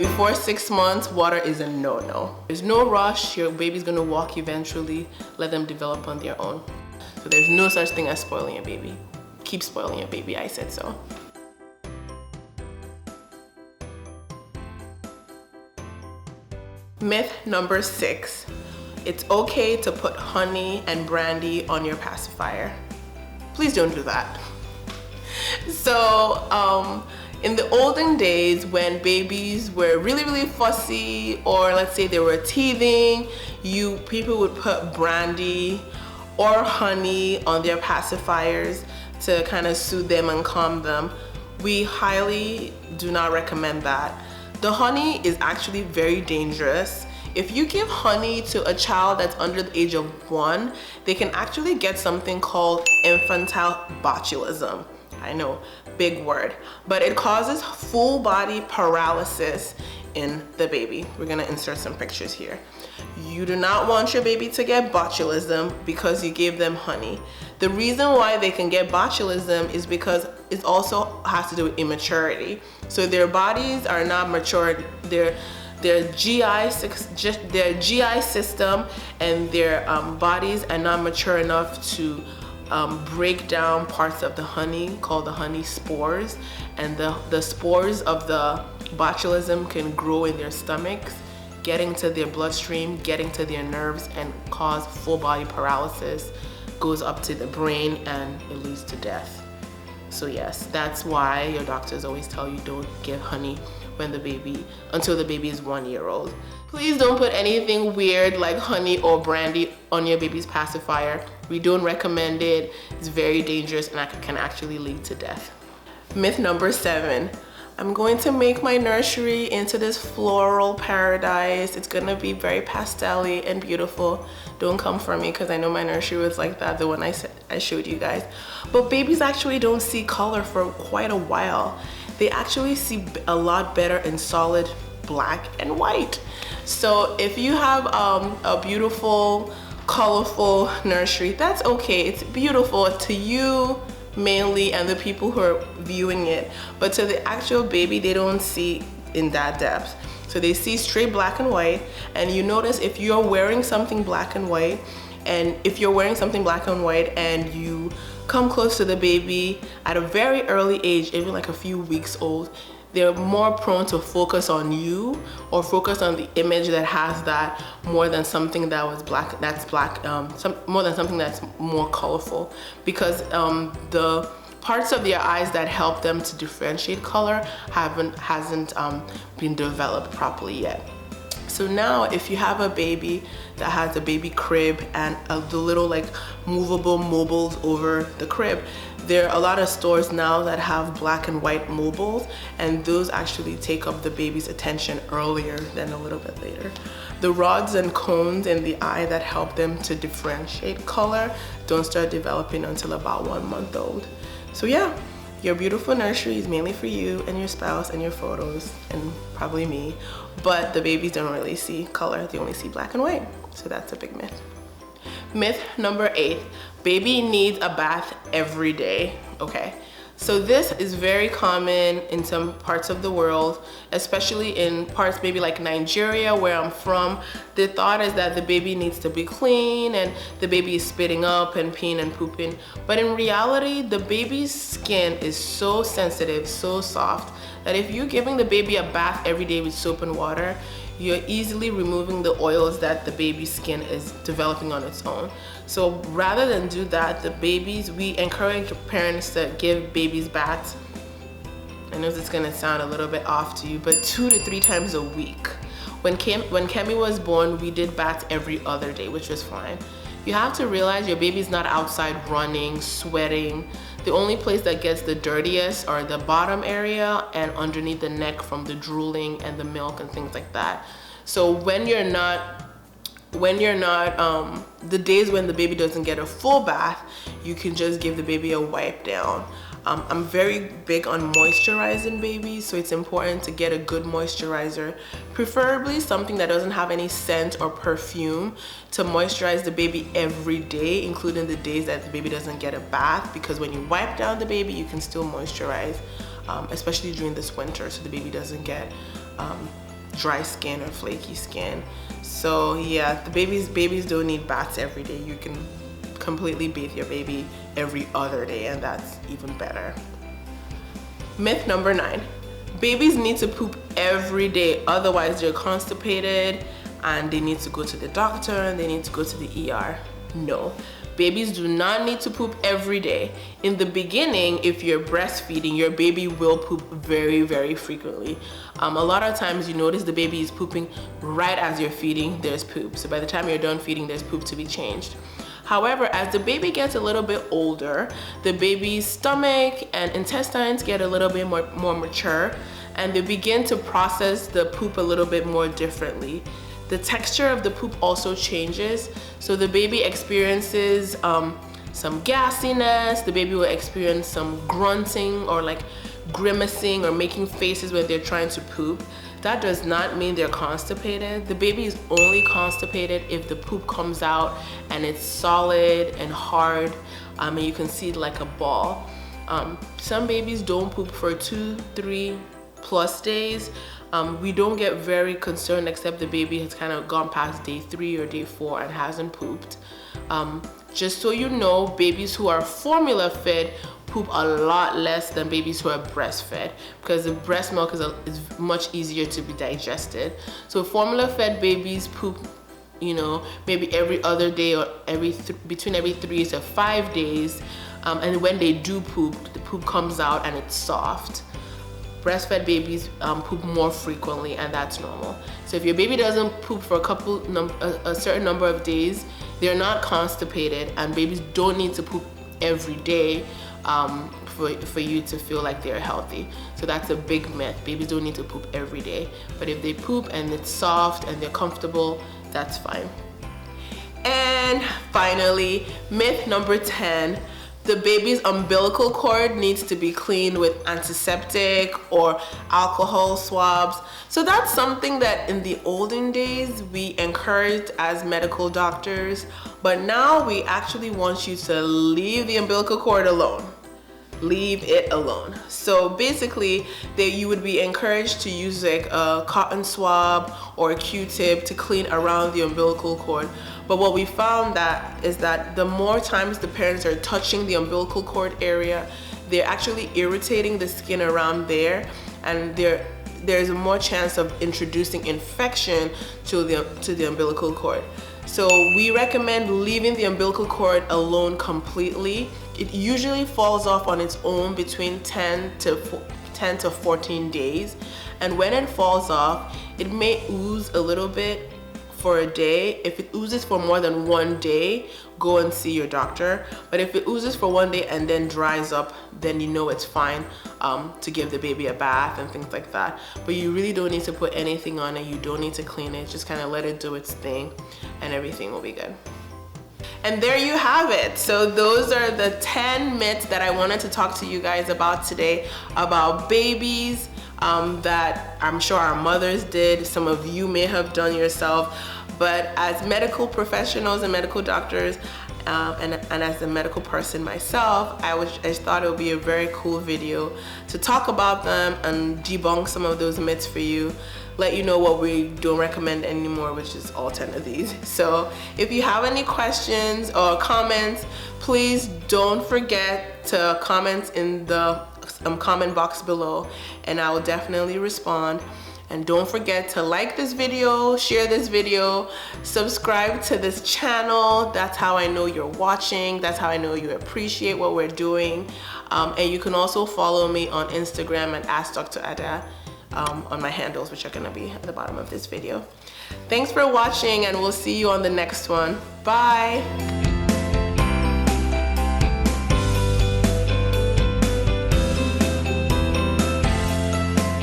Before 6 months, water is a no-no. There's no rush. Your baby's gonna walk eventually. Let them develop on their own. So there's no such thing as spoiling a baby. Keep spoiling your baby, I said so. Myth number 6. It's okay to put honey and brandy on your pacifier. Please don't do that. So, in the olden days when babies were really fussy, or let's say they were teething, people would put brandy or honey on their pacifiers to kind of soothe them and calm them. We highly do not recommend that. The honey is actually very dangerous. If you give honey to a child that's under the age of 1, they can actually get something called infantile botulism. I know, big word, but it causes full body paralysis in the baby. We're gonna insert some pictures here. You do not want your baby to get botulism because you gave them honey. The reason why they can get botulism is because it also has to do with immaturity. So their bodies are not matured. Their GI system and their bodies are not mature enough to break down parts of the honey called the honey spores, and the spores of the botulism can grow in their stomachs, getting to their bloodstream, getting to their nerves, and cause full body paralysis, goes up to the brain, and it leads to death. So yes, that's why your doctors always tell you don't give honey until the baby is 1 year old. Please don't put anything weird like honey or brandy on your baby's pacifier. We don't recommend it. It's very dangerous and it can actually lead to death. Myth number 7. I'm going to make my nursery into this floral paradise. It's gonna be very pastel-y and beautiful. Don't come for me because I know my nursery was like that, the one I showed you guys. But babies actually don't see color for quite a while. They actually see a lot better in solid black and white. So if you have a beautiful, colorful nursery, that's okay. It's beautiful to you mainly and the people who are viewing it, but to the actual baby, they don't see in that depth. So they see straight black and white, and you notice if you're wearing something black and white, and you come close to the baby at a very early age, even like a few weeks old, they're more prone to focus on you or focus on the image that has that more than something that was black, more than something that's more colorful, because the parts of their eyes that help them to differentiate color hasn't been developed properly yet. So now if you have a baby that has a baby crib and the little like movable mobiles over the crib, there are a lot of stores now that have black and white mobiles, and those actually take up the baby's attention earlier than a little bit later. The rods and cones in the eye that help them to differentiate color don't start developing until about 1 month old. So yeah, your beautiful nursery is mainly for you and your spouse and your photos and probably me, but the babies don't really see color, they only see black and white. So that's a big myth. Myth number 8, baby needs a bath every day. Okay, so this is very common in some parts of the world, especially in parts maybe like Nigeria where I'm from. The thought is that the baby needs to be clean and the baby is spitting up and peeing and pooping, but in reality the baby's skin is so sensitive, so soft, that if you're giving the baby a bath every day with soap and water, you're easily removing the oils that the baby's skin is developing on its own. So rather than do that, we encourage parents to give babies baths. I know this is gonna sound a little bit off to you, but 2 to 3 times a week. When Kemi was born, we did baths every other day, which was fine. You have to realize your baby's not outside running, sweating. The only place that gets the dirtiest are the bottom area and underneath the neck from the drooling and the milk and things like that. So when you're not, the days when the baby doesn't get a full bath, you can just give the baby a wipe down. I'm very big on moisturizing babies, so it's important to get a good moisturizer, preferably something that doesn't have any scent or perfume, to moisturize the baby every day, including the days that the baby doesn't get a bath, because when you wipe down the baby, you can still moisturize, especially during this winter, so the baby doesn't get dry skin or flaky skin. So yeah, the babies don't need baths every day. You can completely bathe your baby every other day, and that's even better. Myth number 9. Babies need to poop every day, otherwise they're constipated and they need to go to the doctor and they need to go to the ER. No, babies do not need to poop every day. In the beginning, if you're breastfeeding, your baby will poop very, very frequently. A lot of times you notice the baby is pooping right as you're feeding, there's poop. So by the time you're done feeding, there's poop to be changed. However, as the baby gets a little bit older, the baby's stomach and intestines get a little bit more mature, and they begin to process the poop a little bit more differently. The texture of the poop also changes, so the baby experiences some gassiness, the baby will experience some grunting or like grimacing or making faces when they're trying to poop. That does not mean they're constipated. The baby is only constipated if the poop comes out and it's solid and hard, and you can see it like a ball. Some babies don't poop for 2-3+ days. We don't get very concerned except the baby has kind of gone past day 3 or day 4 and hasn't pooped. Just so you know, babies who are formula fed poop a lot less than babies who are breastfed, because the breast milk is much easier to be digested. So formula fed babies poop, you know, maybe every other day or between every 3 to 5 days, and when they do poop, the poop comes out and it's soft. Breastfed babies poop more frequently, and that's normal. So if your baby doesn't poop for a certain number of days, they're not constipated, and babies don't need to poop every day for you to feel like they're healthy. So that's a big myth. Babies don't need to poop every day, but if they poop and it's soft and they're comfortable, that's fine. And finally, myth number 10. The baby's umbilical cord needs to be cleaned with antiseptic or alcohol swabs. So that's something that in the olden days we encouraged as medical doctors, but now we actually want you to leave the umbilical cord alone. Leave it alone. So basically, you would be encouraged to use like a cotton swab or a Q-tip to clean around the umbilical cord. But what we found is that the more times the parents are touching the umbilical cord area, they're actually irritating the skin around there, and there's a more chance of introducing infection to the umbilical cord. So we recommend leaving the umbilical cord alone completely. It usually falls off on its own between 10 to 14 days. And when it falls off, it may ooze a little bit for a day. If it oozes for more than 1 day, go and see your doctor. But if it oozes for 1 day and then dries up, then you know it's fine to give the baby a bath and things like that. But you really don't need to put anything on it. You don't need to clean it. Just kind of let it do its thing and everything will be good. And there you have it. So those are the 10 myths that I wanted to talk to you guys about today about babies, that I'm sure our mothers did. Some of you may have done yourself, but as medical professionals and medical doctors, and as a medical person myself, I just thought it would be a very cool video to talk about them and debunk some of those myths for you, let you know what we don't recommend anymore, which is all 10 of these. So if you have any questions or comments, please don't forget to comment in the comment box below, and I will definitely respond. And don't forget to like this video, share this video, subscribe to this channel. That's how I know you're watching. That's how I know you appreciate what we're doing. And you can also follow me on Instagram and Ask Dr. Ada on my handles, which are gonna be at the bottom of this video. Thanks for watching, and we'll see you on the next one. Bye.